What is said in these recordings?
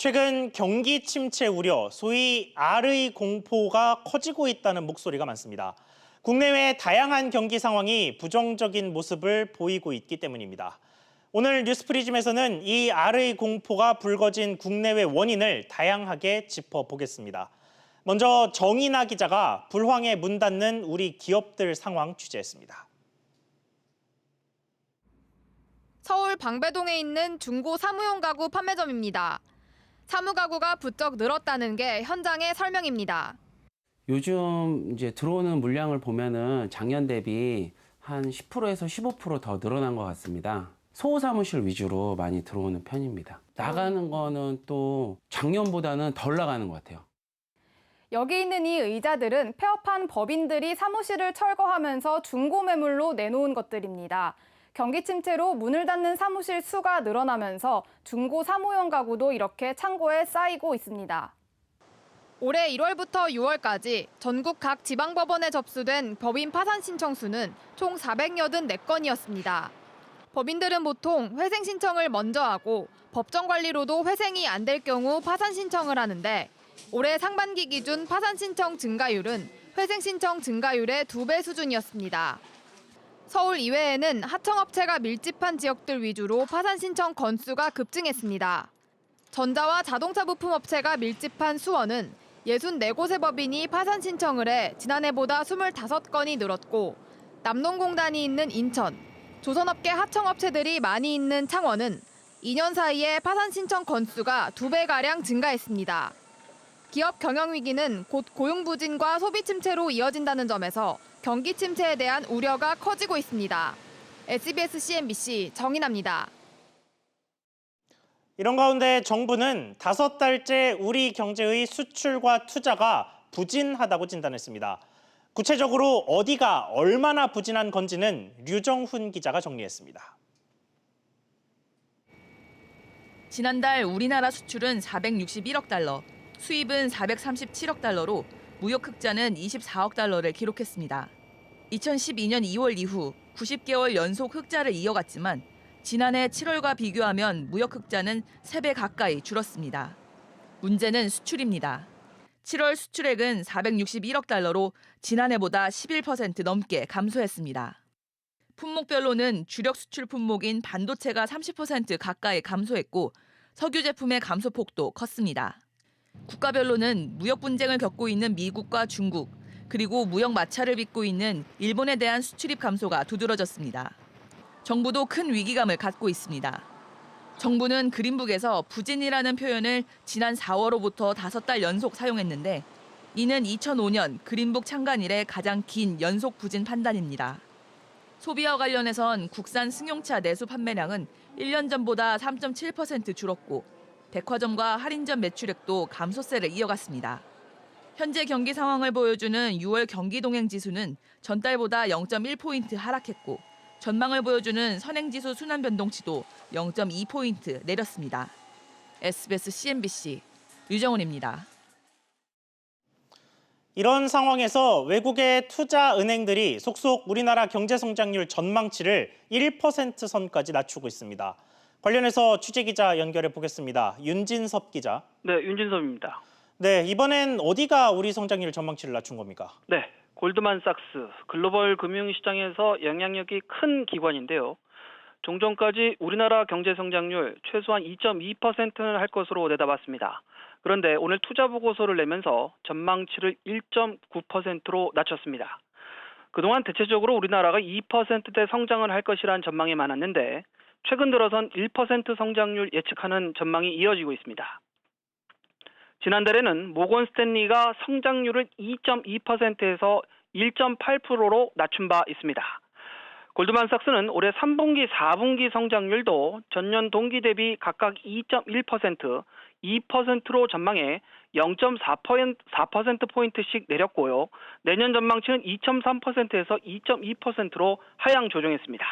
최근 경기 침체 우려, 소위 R의 공포가 커지고 있다는 목소리가 많습니다. 국내외 다양한 경기 상황이 부정적인 모습을 보이고 있기 때문입니다. 오늘 뉴스프리즘에서는 이 R의 공포가 불거진 국내외 원인을 다양하게 짚어보겠습니다. 먼저 정인아 기자가 불황에 문 닫는 우리 기업들 상황 취재했습니다. 서울 방배동에 있는 중고 사무용 가구 판매점입니다. 사무 가구가 부쩍 늘었다는 게 현장의 설명입니다. 요즘 이제 들어오는 물량을 보면은 작년 대비 한 10%에서 15% 더 늘어난 것 같습니다. 소사무실 위주로 많이 들어오는 편입니다. 나가는 거는 또 작년보다는 덜 나가는 것 같아요. 여기 있는 이 의자들은 폐업한 법인들이 사무실을 철거하면서 중고 매물로 내놓은 것들입니다. 경기 침체로 문을 닫는 사무실 수가 늘어나면서 중고 사무용 가구도 이렇게 창고에 쌓이고 있습니다. 올해 1월부터 6월까지 전국 각 지방법원에 접수된 법인 파산 신청 수는 총 484건이었습니다. 법인들은 보통 회생 신청을 먼저 하고 법정 관리로도 회생이 안 될 경우 파산 신청을 하는데 올해 상반기 기준 파산 신청 증가율은 회생 신청 증가율의 2배 수준이었습니다. 서울 이외에는 하청업체가 밀집한 지역들 위주로 파산 신청 건수가 급증했습니다. 전자와 자동차 부품 업체가 밀집한 수원은 64곳의 법인이 파산 신청을 해 지난해보다 25건이 늘었고 남농공단이 있는 인천, 조선업계 하청업체들이 많이 있는 창원은 2년 사이에 파산 신청 건수가 2배가량 증가했습니다. 기업 경영 위기는 곧 고용 부진과 소비 침체로 이어진다는 점에서 경기 침체에 대한 우려가 커지고 있습니다. SBS CNBC 정인아입니다. 이런 가운데 정부는 5달째 우리 경제의 수출과 투자가 부진하다고 진단했습니다. 구체적으로 어디가 얼마나 부진한 건지는 류정훈 기자가 정리했습니다. 지난달 우리나라 수출은 461억 달러, 수입은 437억 달러로 무역 흑자는 24억 달러를 기록했습니다. 2012년 2월 이후 90개월 연속 흑자를 이어갔지만 지난해 7월과 비교하면 무역 흑자는 3배 가까이 줄었습니다. 문제는 수출입니다. 7월 수출액은 461억 달러로 지난해보다 11% 넘게 감소했습니다. 품목별로는 주력 수출 품목인 반도체가 30% 가까이 감소했고 석유 제품의 감소폭도 컸습니다. 국가별로는 무역 분쟁을 겪고 있는 미국과 중국, 그리고 무역 마찰을 빚고 있는 일본에 대한 수출입 감소가 두드러졌습니다. 정부도 큰 위기감을 갖고 있습니다. 정부는 그린북에서 부진이라는 표현을 지난 4월로부터 5달 연속 사용했는데 이는 2005년 그린북 창간 이래 가장 긴 연속 부진 판단입니다. 소비와 관련해선 국산 승용차 내수 판매량은 1년 전보다 3.7% 줄었고 백화점과 할인점 매출액도 감소세를 이어갔습니다. 현재 경기 상황을 보여주는 6월 경기동행지수는 전달보다 0.1포인트 하락했고 전망을 보여주는 선행지수 순환 변동치도 0.2포인트 내렸습니다. SBS CNBC 류정훈입니다. 이런 상황에서 외국의 투자 은행들이 속속 우리나라 경제 성장률 전망치를 1% 선까지 낮추고 있습니다. 관련해서 취재기자 연결해 보겠습니다. 윤진섭 기자. 네, 윤진섭입니다. 네, 이번엔 어디가 우리 성장률 전망치를 낮춘 겁니까? 네, 골드만삭스 글로벌 금융시장에서 영향력이 큰 기관인데요. 종전까지 우리나라 경제 성장률 최소한 2.2%는 할 것으로 내다봤습니다. 그런데 오늘 투자 보고서를 내면서 전망치를 1.9%로 낮췄습니다. 그동안 대체적으로 우리나라가 2%대 성장을 할 것이란 전망이 많았는데 최근 들어선 1% 성장률 예측하는 전망이 이어지고 있습니다. 지난달에는 모건 스탠리가 성장률을 2.2%에서 1.8%로 낮춘 바 있습니다. 골드만삭스는 올해 3분기, 4분기 성장률도 전년 동기 대비 각각 2.1%, 2%로 전망해 0.4%포인트씩 내렸고요. 내년 전망치는 2.3%에서 2.2%로 하향 조정했습니다.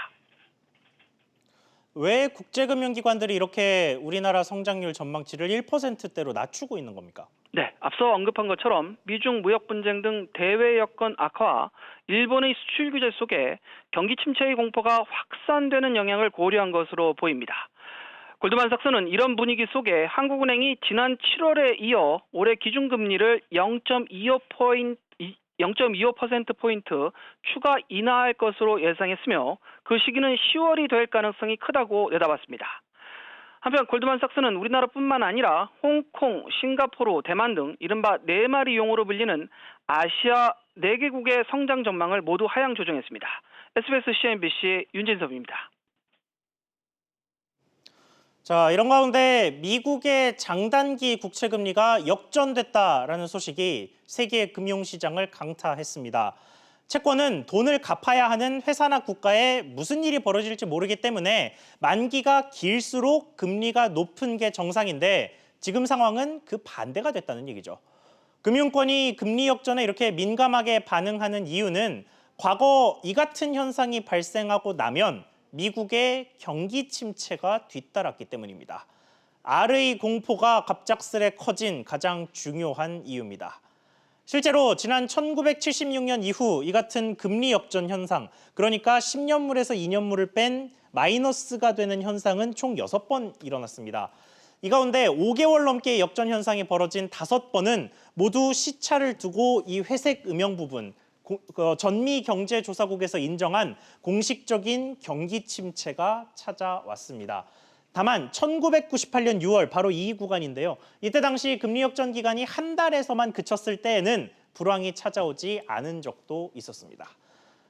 왜 국제금융기관들이 이렇게 우리나라 성장률 전망치를 1%대로 낮추고 있는 겁니까? 네, 앞서 언급한 것처럼 미중 무역 분쟁 등 대외 여건 악화와 일본의 수출 규제 속에 경기 침체의 공포가 확산되는 영향을 고려한 것으로 보입니다. 골드만삭스는 이런 분위기 속에 한국은행이 지난 7월에 이어 올해 기준금리를 0.25%포인트 추가 인하할 것으로 예상했으며 그 시기는 10월이 될 가능성이 크다고 내다봤습니다. 한편 골드만삭스는 우리나라뿐만 아니라 홍콩, 싱가포르, 대만 등 이른바 네 마리 용어로 불리는 아시아 4개국의 성장 전망을 모두 하향 조정했습니다. SBS CNBC의 윤진섭입니다. 자, 이런 가운데 미국의 장단기 국채금리가 역전됐다라는 소식이 세계 금융시장을 강타했습니다. 채권은 돈을 갚아야 하는 회사나 국가에 무슨 일이 벌어질지 모르기 때문에 만기가 길수록 금리가 높은 게 정상인데 지금 상황은 그 반대가 됐다는 얘기죠. 금융권이 금리 역전에 이렇게 민감하게 반응하는 이유는 과거 이 같은 현상이 발생하고 나면 미국의 경기 침체가 뒤따랐기 때문입니다. R의 공포가 갑작스레 커진 가장 중요한 이유입니다. 실제로 지난 1976년 이후 이 같은 금리 역전 현상, 그러니까 10년물에서 2년물을 뺀 마이너스가 되는 현상은 총 6번 일어났습니다. 이 가운데 5개월 넘게 역전 현상이 벌어진 5번은 모두 시차를 두고 이 회색 음영 부분, 전미경제조사국에서 인정한 공식적인 경기 침체가 찾아왔습니다. 다만 1998년 6월 바로 이 구간인데요. 이때 당시 금리 역전 기간이 한 달에서만 그쳤을 때에는 불황이 찾아오지 않은 적도 있었습니다.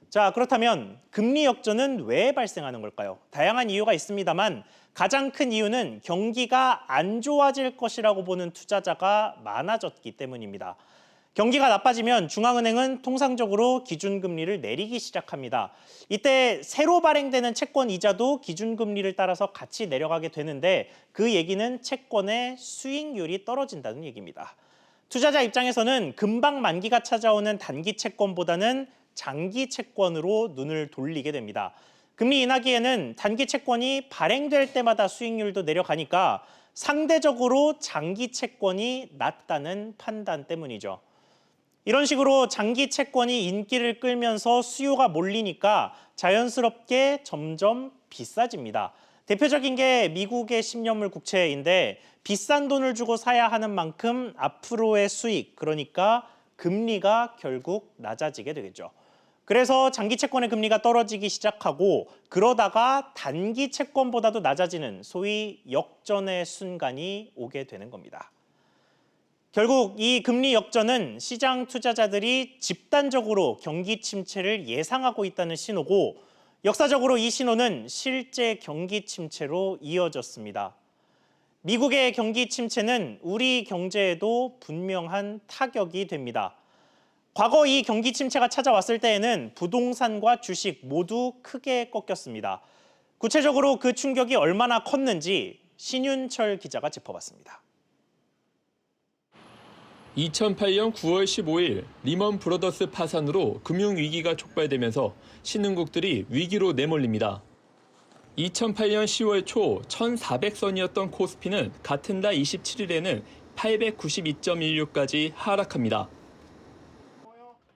자, 그렇다면 금리 역전은 왜 발생하는 걸까요? 다양한 이유가 있습니다만 가장 큰 이유는 경기가 안 좋아질 것이라고 보는 투자자가 많아졌기 때문입니다. 경기가 나빠지면 중앙은행은 통상적으로 기준금리를 내리기 시작합니다. 이때 새로 발행되는 채권 이자도 기준금리를 따라서 같이 내려가게 되는데 그 얘기는 채권의 수익률이 떨어진다는 얘기입니다. 투자자 입장에서는 금방 만기가 찾아오는 단기 채권보다는 장기 채권으로 눈을 돌리게 됩니다. 금리 인하기에는 단기 채권이 발행될 때마다 수익률도 내려가니까 상대적으로 장기 채권이 낮다는 판단 때문이죠. 이런 식으로 장기 채권이 인기를 끌면서 수요가 몰리니까 자연스럽게 점점 비싸집니다. 대표적인 게 미국의 10년물 국채인데 비싼 돈을 주고 사야 하는 만큼 앞으로의 수익, 그러니까 금리가 결국 낮아지게 되겠죠. 그래서 장기 채권의 금리가 떨어지기 시작하고 그러다가 단기 채권보다도 낮아지는 소위 역전의 순간이 오게 되는 겁니다. 결국 이 금리 역전은 시장 투자자들이 집단적으로 경기 침체를 예상하고 있다는 신호고 역사적으로 이 신호는 실제 경기 침체로 이어졌습니다. 미국의 경기 침체는 우리 경제에도 분명한 타격이 됩니다. 과거 이 경기 침체가 찾아왔을 때에는 부동산과 주식 모두 크게 꺾였습니다. 구체적으로 그 충격이 얼마나 컸는지 신윤철 기자가 짚어봤습니다. 2008년 9월 15일 리먼 브러더스 파산으로 금융위기가 촉발되면서 신흥국들이 위기로 내몰립니다. 2008년 10월 초 1,400선이었던 코스피는 같은 달 27일에는 892.16까지 하락합니다.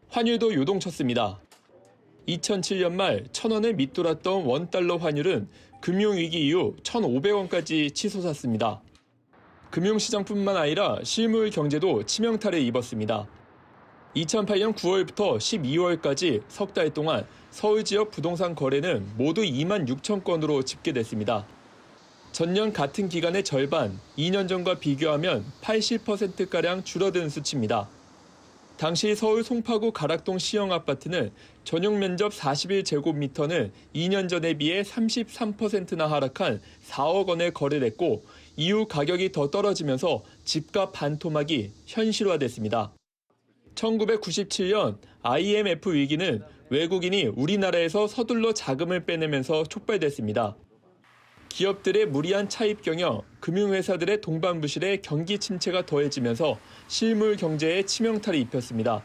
환율도 요동쳤습니다. 2007년 말 1,000원을 밑돌았던 원달러 환율은 금융위기 이후 1,500원까지 치솟았습니다. 금융시장뿐만 아니라 실물 경제도 치명타를 입었습니다. 2008년 9월부터 12월까지 석 달 동안 서울 지역 부동산 거래는 모두 2만 6천 건으로 집계됐습니다. 전년 같은 기간의 절반, 2년 전과 비교하면 80%가량 줄어든 수치입니다. 당시 서울 송파구 가락동 시형 아파트는 전용 면적 41제곱미터는 2년 전에 비해 33%나 하락한 4억 원에 거래됐고 이후 가격이 더 떨어지면서 집값 반토막이 현실화됐습니다. 1997년 IMF 위기는 외국인이 우리나라에서 서둘러 자금을 빼내면서 촉발됐습니다. 기업들의 무리한 차입 경영, 금융회사들의 동반부실에 경기 침체가 더해지면서 실물 경제에 치명타를 입혔습니다.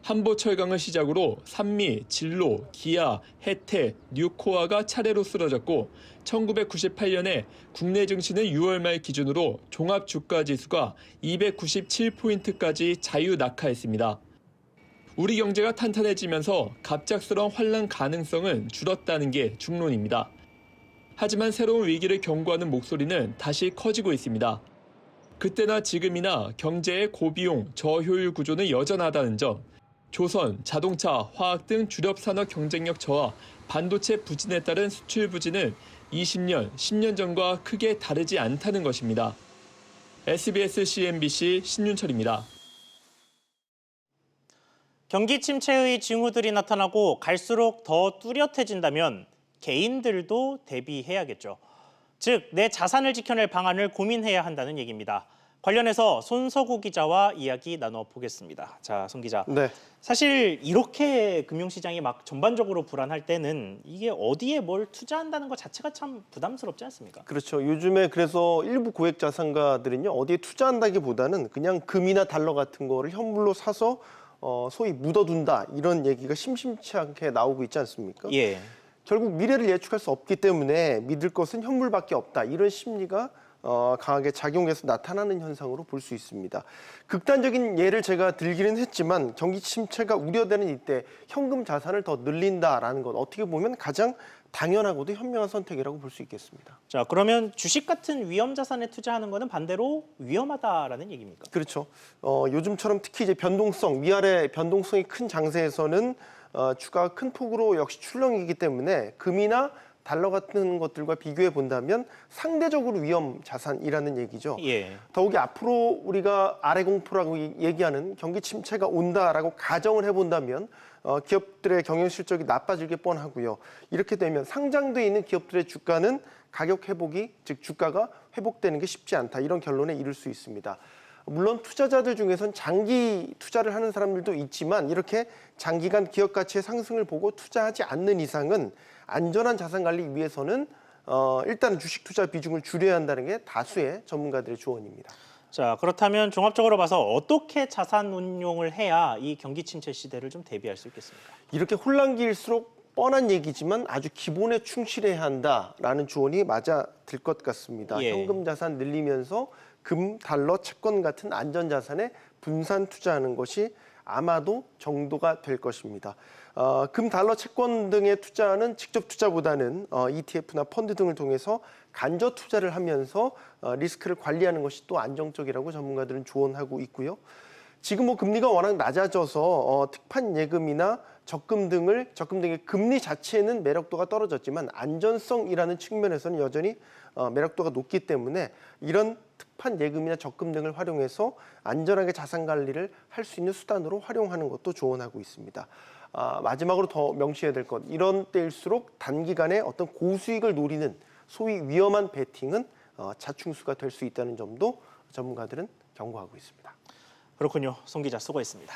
한보철강을 시작으로 산미, 진로, 기아, 혜태, 뉴코아가 차례로 쓰러졌고 1998년에 국내 증시는 6월 말 기준으로 종합주가지수가 297포인트까지 자유 낙하했습니다. 우리 경제가 탄탄해지면서 갑작스러운 환란 가능성은 줄었다는 게 중론입니다. 하지만 새로운 위기를 경고하는 목소리는 다시 커지고 있습니다. 그때나 지금이나 경제의 고비용, 저효율 구조는 여전하다는 점, 조선, 자동차, 화학 등 주력 산업 경쟁력 저하, 반도체 부진에 따른 수출 부진은 20년, 10년 전과 크게 다르지 않다는 것입니다. SBS CNBC 신윤철입니다. 경기 침체의 징후들이 나타나고 갈수록 더 뚜렷해진다면 개인들도 대비해야겠죠. 즉, 내 자산을 지켜낼 방안을 고민해야 한다는 얘기입니다. 관련해서 손석우 기자와 이야기 나눠보겠습니다. 자, 손 기자. 네. 사실 이렇게 금융시장이 막 전반적으로 불안할 때는 이게 어디에 뭘 투자한다는 것 자체가 참 부담스럽지 않습니까? 그렇죠. 요즘에 그래서 일부 고액 자산가들은요, 어디에 투자한다기보다는 그냥 금이나 달러 같은 거를 현물로 사서 소위 묻어둔다, 이런 얘기가 심심치 않게 나오고 있지 않습니까? 예. 결국 미래를 예측할 수 없기 때문에 믿을 것은 현물밖에 없다, 이런 심리가 강하게 작용해서 나타나는 현상으로 볼 수 있습니다. 극단적인 예를 제가 들기는 했지만 경기 침체가 우려되는 이때 현금 자산을 더 늘린다라는 건 어떻게 보면 가장 당연하고도 현명한 선택이라고 볼 수 있겠습니다. 자, 그러면 주식 같은 위험 자산에 투자하는 거는 반대로 위험하다라는 얘기입니까? 그렇죠. 요즘처럼 특히 이제 변동성, 위아래 변동성이 큰 장세에서는 주가가 큰 폭으로 역시 출렁이기 때문에 금이나 달러 같은 것들과 비교해 본다면 상대적으로 위험 자산이라는 얘기죠. 예. 더욱이 앞으로 우리가 아래 공포라고 얘기하는 경기 침체가 온다라고 가정을 해본다면 기업들의 경영 실적이 나빠질 게 뻔하고요. 이렇게 되면 상장돼 있는 기업들의 주가는 가격 회복이, 즉 주가가 회복되는 게 쉽지 않다, 이런 결론에 이를 수 있습니다. 물론 투자자들 중에선 장기 투자를 하는 사람들도 있지만 이렇게 장기간 기업 가치의 상승을 보고 투자하지 않는 이상은 안전한 자산 관리 위해서는 일단 주식 투자 비중을 줄여야 한다는 게 다수의 전문가들의 조언입니다. 자, 그렇다면 종합적으로 봐서 어떻게 자산 운용을 해야 이 경기 침체 시대를 좀 대비할 수 있겠습니까? 이렇게 혼란기일수록 뻔한 얘기지만 아주 기본에 충실해야 한다라는 조언이 맞아 들 것 같습니다. 예. 현금 자산 늘리면서 금, 달러, 채권 같은 안전 자산에 분산 투자하는 것이 아마도 정도가 될 것입니다. 금, 달러, 채권 등의 투자는 직접 투자보다는 ETF나 펀드 등을 통해서 간접 투자를 하면서 리스크를 관리하는 것이 또 안정적이라고 전문가들은 조언하고 있고요. 지금 뭐 금리가 워낙 낮아져서 특판 예금이나 적금 등의 금리 자체는 매력도가 떨어졌지만 안전성이라는 측면에서는 여전히 매력도가 높기 때문에 이런 특판 예금이나 적금 등을 활용해서 안전하게 자산 관리를 할 수 있는 수단으로 활용하는 것도 조언하고 있습니다. 마지막으로 더 명시해야 될 것, 이런 때일수록 단기간에 어떤 고수익을 노리는 소위 위험한 베팅은 자충수가 될 수 있다는 점도 전문가들은 경고하고 있습니다. 그렇군요. 송 기자 수고했습니다.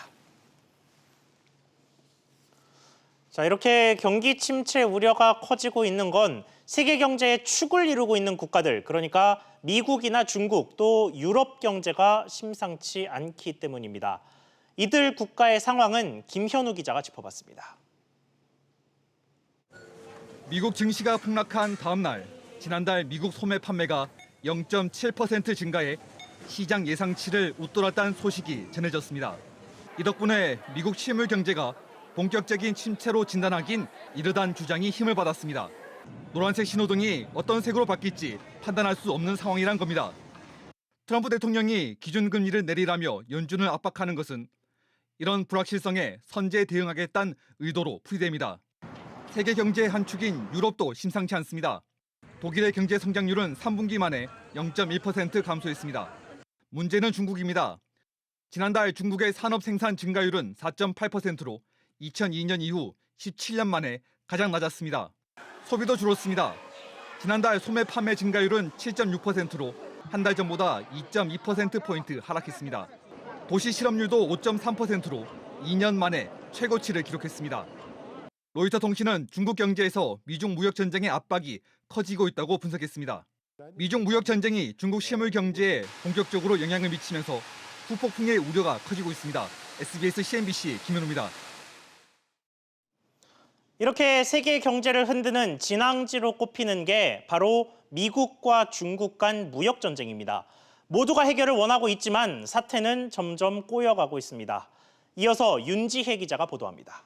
자, 이렇게 경기 침체 우려가 커지고 있는 건 세계 경제의 축을 이루고 있는 국가들, 그러니까 미국이나 중국 또 유럽 경제가 심상치 않기 때문입니다. 이들 국가의 상황은 김현우 기자가 짚어봤습니다. 미국 증시가 폭락한 다음 날, 지난달 미국 소매 판매가 0.7% 증가해 시장 예상치를 웃돌았다는 소식이 전해졌습니다. 이 덕분에 미국 실물 경제가 본격적인 침체로 진단하긴 이르다는 주장이 힘을 받았습니다. 노란색 신호등이 어떤 색으로 바뀔지 판단할 수 없는 상황이란 겁니다. 트럼프 대통령이 기준금리를 내리라며 연준을 압박하는 것은 이런 불확실성에 선제 대응하겠다는 의도로 풀이됩니다. 세계 경제의 한 축인 유럽도 심상치 않습니다. 독일의 경제 성장률은 3분기 만에 0.1% 감소했습니다. 문제는 중국입니다. 지난달 중국의 산업 생산 증가율은 4.8%로 2002년 이후 17년 만에 가장 낮았습니다. 소비도 줄었습니다. 지난달 소매 판매 증가율은 7.6%로 한 달 전보다 2.2%포인트 하락했습니다. 도시 실업률도 5.3%로 2년 만에 최고치를 기록했습니다. 로이터 통신은 중국 경제에서 미중 무역 전쟁의 압박이 커지고 있다고 분석했습니다. 미중 무역 전쟁이 중국 실물 경제에 본격적으로 영향을 미치면서 후폭풍의 우려가 커지고 있습니다. SBS CNBC 김현우입니다. 이렇게 세계 경제를 흔드는 진앙지로 꼽히는 게 바로 미국과 중국 간 무역 전쟁입니다. 모두가 해결을 원하고 있지만 사태는 점점 꼬여가고 있습니다. 이어서 윤지혜 기자가 보도합니다.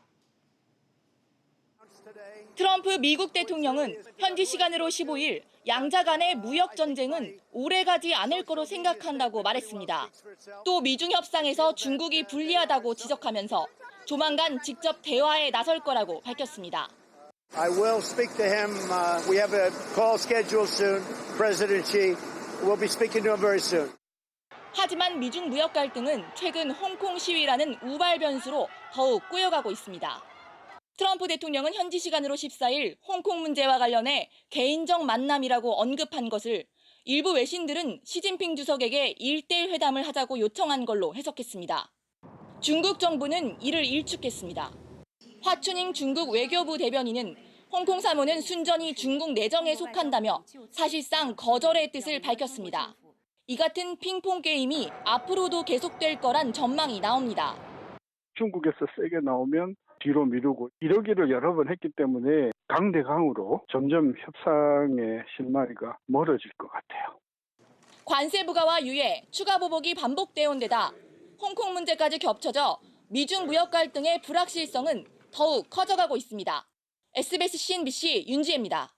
트럼프 미국 대통령은 현지 시간으로 15일 양자 간의 무역 전쟁은 오래가지 않을 거로 생각한다고 말했습니다. 또 미중 협상에서 중국이 불리하다고 지적하면서 조만간 직접 대화에 나설 거라고 밝혔습니다. I will speak to him. We have a call scheduled soon. President Xi will be speaking to him very soon. 하지만 미중 무역 갈등은 최근 홍콩 시위라는 우발 변수로 더욱 꼬여가고 있습니다. 트럼프 대통령은 현지 시간으로 14일 홍콩 문제와 관련해 개인적 만남이라고 언급한 것을 일부 외신들은 시진핑 주석에게 1대1 회담을 하자고 요청한 걸로 해석했습니다. 중국 정부는 이를 일축했습니다. 화춘잉 중국 외교부 대변인은 홍콩 사무는 순전히 중국 내정에 속한다며 사실상 거절의 뜻을 밝혔습니다. 이 같은 핑퐁 게임이 앞으로도 계속될 거란 전망이 나옵니다. 중국에서 세게 나오면 뒤로 미루고 이러기를 여러 번 했기 때문에 강대강으로 점점 협상의 실마리가 멀어질 것 같아요. 관세 부과와 유예, 추가 보복이 반복되어 온 데다 홍콩 문제까지 겹쳐져 미중 무역 갈등의 불확실성은 더욱 커져가고 있습니다. SBS CNBC 윤지혜입니다.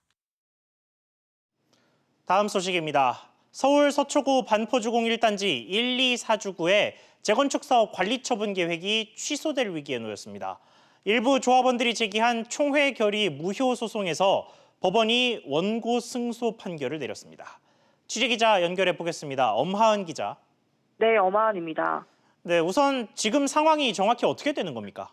다음 소식입니다. 서울 서초구 반포주공 1단지 1, 2, 4주구의 재건축 사업 관리 처분 계획이 취소될 위기에 놓였습니다. 일부 조합원들이 제기한 총회 결의 무효 소송에서 법원이 원고 승소 판결을 내렸습니다. 취재기자 연결해 보겠습니다. 엄하은 기자. 네, 엄하은입니다. 네, 우선 지금 상황이 정확히 어떻게 되는 겁니까?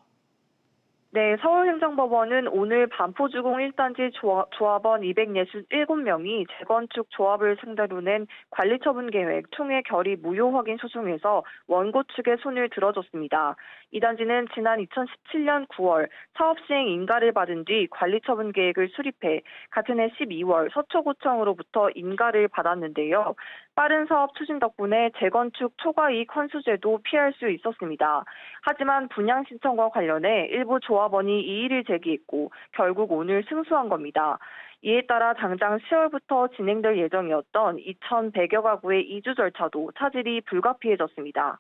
네, 서울행정법원은 오늘 반포주공 1단지 조합원 267명이 재건축 조합을 상대로 낸 관리처분 계획 총회 결의 무효 확인 소송에서 원고 측에 손을 들어줬습니다. 이 단지는 지난 2017년 9월 사업 시행 인가를 받은 뒤 관리처분 계획을 수립해 같은 해 12월 서초구청으로부터 인가를 받았는데요. 빠른 사업 추진 덕분에 재건축 초과이익 환수제도 피할 수 있었습니다. 하지만 분양 신청과 관련해 일부 조합원이 이의를 제기했고 결국 오늘 승소한 겁니다. 이에 따라 당장 10월부터 진행될 예정이었던 2,100여 가구의 이주 절차도 차질이 불가피해졌습니다.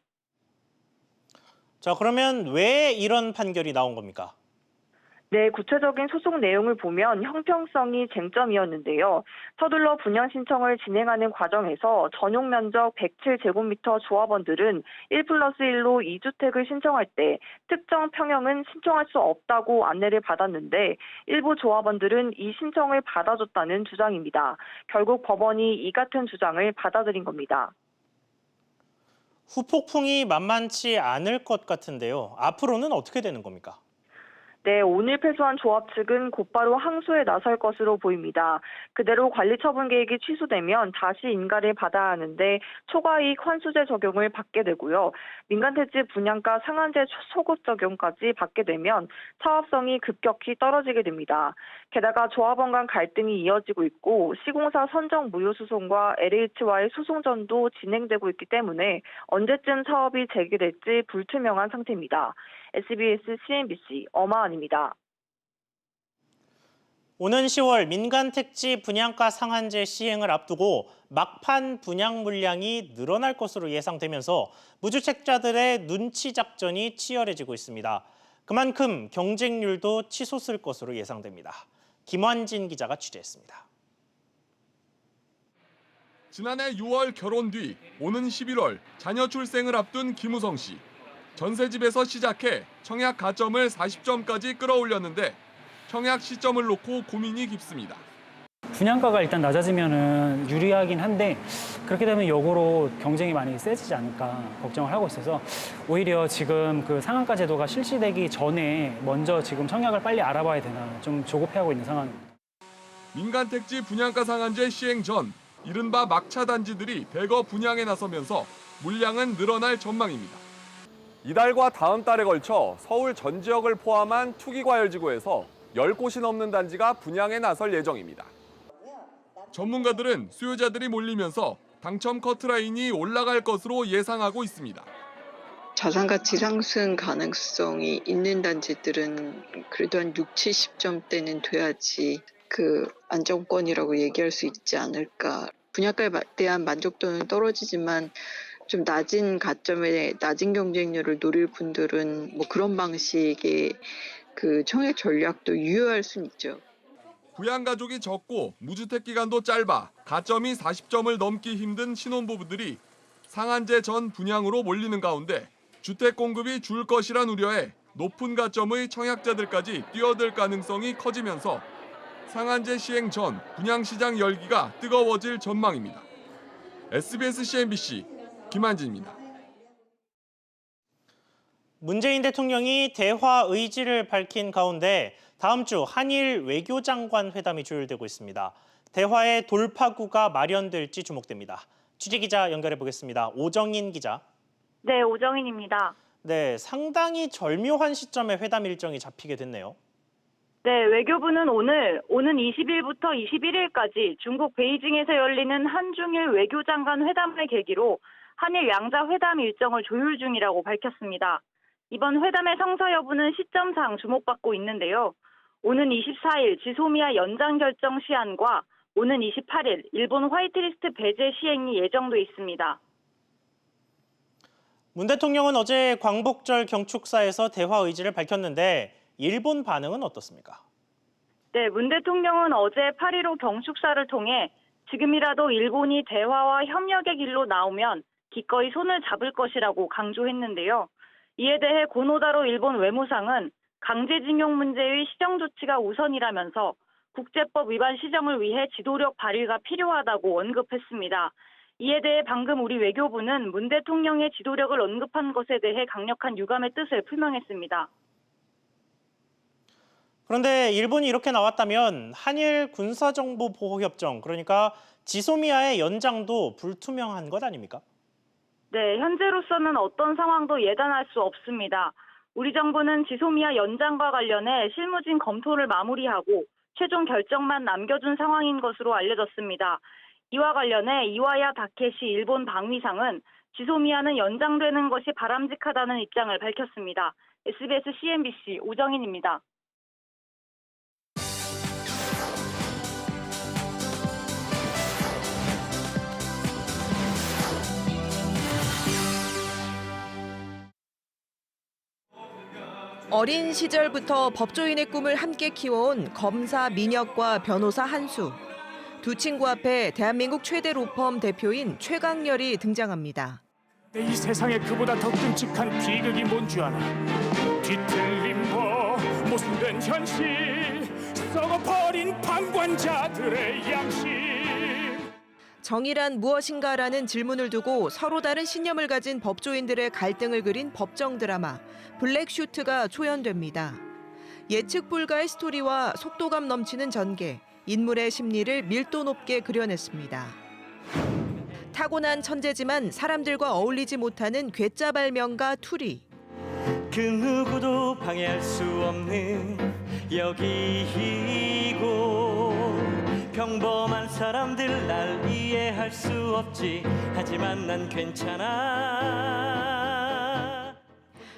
자, 그러면 왜 이런 판결이 나온 겁니까? 네, 구체적인 소송 내용을 보면 형평성이 쟁점이었는데요. 서둘러 분양 신청을 진행하는 과정에서 전용 면적 107제곱미터 조합원들은 1+1로 2주택을 신청할 때 특정 평형은 신청할 수 없다고 안내를 받았는데 일부 조합원들은 이 신청을 받아줬다는 주장입니다. 결국 법원이 이 같은 주장을 받아들인 겁니다. 후폭풍이 만만치 않을 것 같은데요. 앞으로는 어떻게 되는 겁니까? 네, 오늘 패소한 조합 측은 곧바로 항소에 나설 것으로 보입니다. 그대로 관리처분 계획이 취소되면 다시 인가를 받아야 하는데 초과이익 환수제 적용을 받게 되고요. 민간택지 분양가 상한제 소급 적용까지 받게 되면 사업성이 급격히 떨어지게 됩니다. 게다가 조합원 간 갈등이 이어지고 있고 시공사 선정 무효 소송과 LH와의 소송전도 진행되고 있기 때문에 언제쯤 사업이 재개될지 불투명한 상태입니다. SBS CNBC 엄하은입니다. 오는 10월 민간택지 분양가 상한제 시행을 앞두고 막판 분양 물량이 늘어날 것으로 예상되면서 무주택자들의 눈치 작전이 치열해지고 있습니다. 그만큼 경쟁률도 치솟을 것으로 예상됩니다. 김환진 기자가 취재했습니다. 지난해 6월 결혼 뒤 오는 11월 자녀 출생을 앞둔 김우성 씨. 전세집에서 시작해 청약 가점을 40점까지 끌어올렸는데 청약 시점을 놓고 고민이 깊습니다. 분양가가 일단 낮아지면은 유리하긴 한데 그렇게 되면 역으로 경쟁이 많이 세지지 않을까 걱정을 하고 있어서 오히려 지금 그 상한가 제도가 실시되기 전에 먼저 지금 청약을 빨리 알아봐야 되나 좀 조급해하고 있는 상황입니다. 민간택지 분양가 상한제 시행 전 이른바 막차 단지들이 대거 분양에 나서면서 물량은 늘어날 전망입니다. 이달과 다음 달에 걸쳐 서울 전 지역을 포함한 투기과열지구에서 10곳이 넘는 단지가 분양에 나설 예정입니다. 전문가들은 수요자들이 몰리면서 당첨 커트라인이 올라갈 것으로 예상하고 있습니다. 자산가치 상승 가능성이 있는 단지들은 그래도 한 6, 70점대는 돼야지 그 안정권이라고 얘기할 수 있지 않을까. 분양가에 대한 만족도는 떨어지지만 좀 낮은 가점에 낮은 경쟁률을 노릴 분들은 뭐 그런 방식의 그 청약 전략도 유효할 수는 있죠. 부양가족이 적고 무주택 기간도 짧아 가점이 40점을 넘기 힘든 신혼부부들이 상한제 전 분양으로 몰리는 가운데 주택 공급이 줄 것이란 우려에 높은 가점의 청약자들까지 뛰어들 가능성이 커지면서 상한제 시행 전 분양시장 열기가 뜨거워질 전망입니다. SBS CNBC 김한진입니다. 문재인 대통령이 대화 의지를 밝힌 가운데 다음 주 한일 외교장관 회담이 조율되고 있습니다. 대화의 돌파구가 마련될지 주목됩니다. 취재기자 연결해 보겠습니다. 오정인 기자. 네, 오정인입니다. 네, 상당히 절묘한 시점에 회담 일정이 잡히게 됐네요. 네, 외교부는 오늘 오는 20일부터 21일까지 중국 베이징에서 열리는 한중일 외교장관 회담을 계기로 한일 양자 회담 일정을 조율 중이라고 밝혔습니다. 이번 회담의 성사 여부는 시점상 주목받고 있는데요. 오는 24일 지소미아 연장 결정 시한과 오는 28일 일본 화이트리스트 배제 시행이 예정돼 있습니다. 문 대통령은 어제 광복절 경축사에서 대화 의지를 밝혔는데 일본 반응은 어떻습니까? 네, 문 대통령은 어제 8.15 경축사를 통해 지금이라도 일본이 대화와 협력의 길로 나오면 기꺼이 손을 잡을 것이라고 강조했는데요. 이에 대해 고노다로 일본 외무상은 강제징용 문제의 시정 조치가 우선이라면서 국제법 위반 시정을 위해 지도력 발휘가 필요하다고 언급했습니다. 이에 대해 방금 우리 외교부는 문 대통령의 지도력을 언급한 것에 대해 강력한 유감의 뜻을 표명했습니다. 그런데 일본이 이렇게 나왔다면 한일 군사정보보호협정, 그러니까 지소미아의 연장도 불투명한 것 아닙니까? 네, 현재로서는 어떤 상황도 예단할 수 없습니다. 우리 정부는 지소미아 연장과 관련해 실무진 검토를 마무리하고 최종 결정만 남겨둔 상황인 것으로 알려졌습니다. 이와 관련해 이와야 다케시 일본 방위상은 지소미아는 연장되는 것이 바람직하다는 입장을 밝혔습니다. SBS CNBC 오정인입니다. 어린 시절부터 법조인의 꿈을 함께 키워온 검사 민혁과 변호사 한수. 두 친구 앞에 대한민국 최대 로펌 대표인 최강렬이 등장합니다. 이 세상에 그보다 더 끔찍한 비극이 뭔 줄 알아? 뒤틀린 법, 모순된 현실, 썩어버린 방관자들의 양심. 정의란 무엇인가라는 질문을 두고 서로 다른 신념을 가진 법조인들의 갈등을 그린 법정 드라마 블랙슈트가 초연됩니다. 예측 불가의 스토리와 속도감 넘치는 전개, 인물의 심리를 밀도 높게 그려냈습니다. 타고난 천재지만 사람들과 어울리지 못하는 괴짜 발명가 투리. 그 누구도 방해할 수 없는 여기 이곳, 평범한 사람들 날 이해할 수 없지, 하지만 난 괜찮아.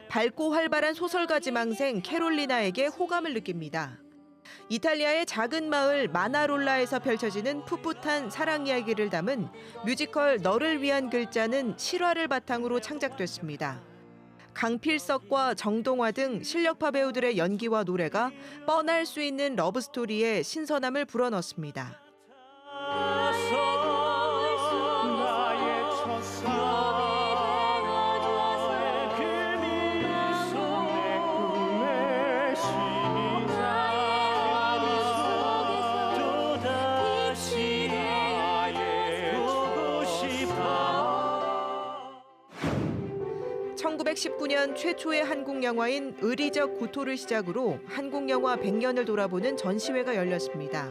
밝고 활발한 소설가 지망생 캐롤리나에게 호감을 느낍니다. 이탈리아의 작은 마을 마나롤라에서 펼쳐지는 풋풋한 사랑 이야기를 담은 뮤지컬 너를 위한 글자는 실화를 바탕으로 창작됐습니다. 강필석과 정동화 등 실력파 배우들의 연기와 노래가 뻔할 수 있는 러브스토리에 신선함을 불어넣습니다. (1919년) 최초의 한국 영화인 의리적 구토를 시작으로 한국 영화 100년을 돌아보는 전시회가 열렸습니다.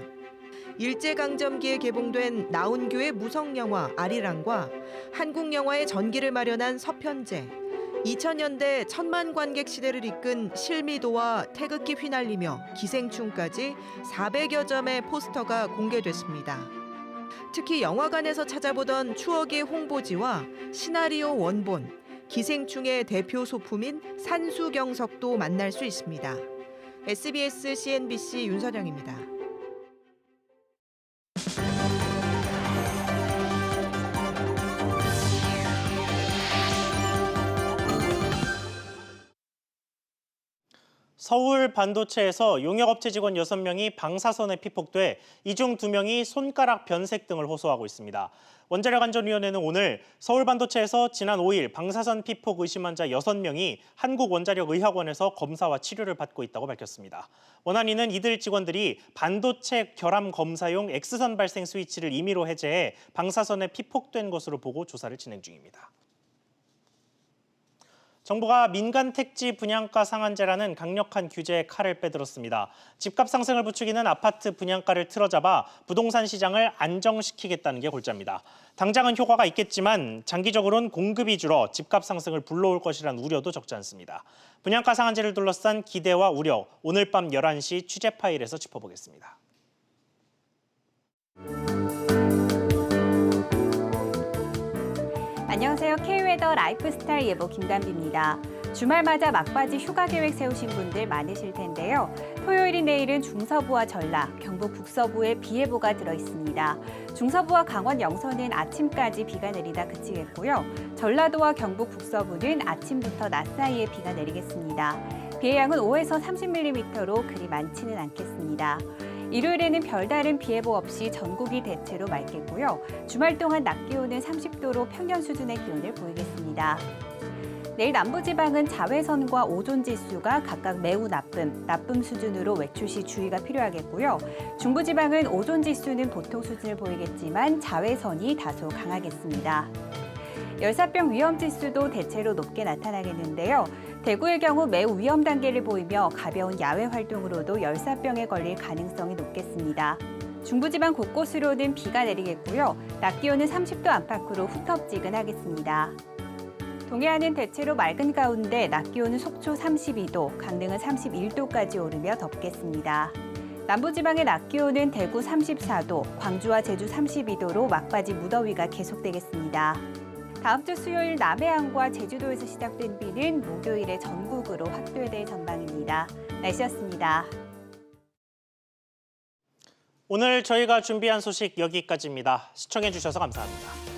일제강점기에 개봉된 나운규의 무성영화 아리랑과 한국 영화의 전기를 마련한 서편제, 2000년대 천만 관객 시대를 이끈 실미도와 태극기 휘날리며 기생충까지 400여 점의 포스터가 공개됐습니다. 특히 영화관에서 찾아보던 추억의 홍보지와 시나리오 원본, 기생충의 대표 소품인 산수경석도 만날 수 있습니다. SBS CNBC 윤선영입니다. 서울 반도체에서 용역업체 직원 6명이 방사선에 피폭돼 이 중 2명이 손가락 변색 등을 호소하고 있습니다. 원자력안전위원회는 오늘 서울 반도체에서 지난 5일 방사선 피폭 의심 환자 6명이 한국원자력의학원에서 검사와 치료를 받고 있다고 밝혔습니다. 원안위는 이들 직원들이 반도체 결함 검사용 X선 발생 스위치를 임의로 해제해 방사선에 피폭된 것으로 보고 조사를 진행 중입니다. 정부가 민간 택지 분양가 상한제라는 강력한 규제에 칼을 빼들었습니다. 집값 상승을 부추기는 아파트 분양가를 틀어잡아 부동산 시장을 안정시키겠다는 게 골자입니다. 당장은 효과가 있겠지만 장기적으로는 공급이 줄어 집값 상승을 불러올 것이라는 우려도 적지 않습니다. 분양가 상한제를 둘러싼 기대와 우려, 오늘 밤 11시 취재 파일에서 짚어보겠습니다. 안녕하세요. K웨더 라이프스타일 예보 김단비입니다. 주말 맞아 막바지 휴가 계획 세우신 분들 많으실 텐데요. 토요일인 내일은 중서부와 전라, 경북 북서부에 비 예보가 들어있습니다. 중서부와 강원 영서는 아침까지 비가 내리다 그치겠고요. 전라도와 경북 북서부는 아침부터 낮 사이에 비가 내리겠습니다. 비의 양은 5에서 30mm로 그리 많지는 않겠습니다. 일요일에는 별다른 비 예보 없이 전국이 대체로 맑겠고요. 주말 동안 낮 기온은 30도로 평년 수준의 기온을 보이겠습니다. 내일 남부지방은 자외선과 오존지수가 각각 매우 나쁨 수준으로 외출 시 주의가 필요하겠고요. 중부지방은 오존지수는 보통 수준을 보이겠지만 자외선이 다소 강하겠습니다. 열사병 위험지수도 대체로 높게 나타나겠는데요. 대구의 경우 매우 위험 단계를 보이며 가벼운 야외 활동으로도 열사병에 걸릴 가능성이 높겠습니다. 중부지방 곳곳으로는 비가 내리겠고요. 낮 기온은 30도 안팎으로 후텁지근하겠습니다. 동해안은 대체로 맑은 가운데 낮 기온은 속초 32도, 강릉은 31도까지 오르며 덥겠습니다. 남부지방의 낮 기온은 대구 34도, 광주와 제주 32도로 막바지 무더위가 계속되겠습니다. 다음 주 수요일 남해안과 제주도에서 시작된 비는 목요일에 전국으로 확대될 전망입니다. 날씨였습니다. 오늘 저희가 준비한 소식 여기까지입니다. 시청해주셔서 감사합니다.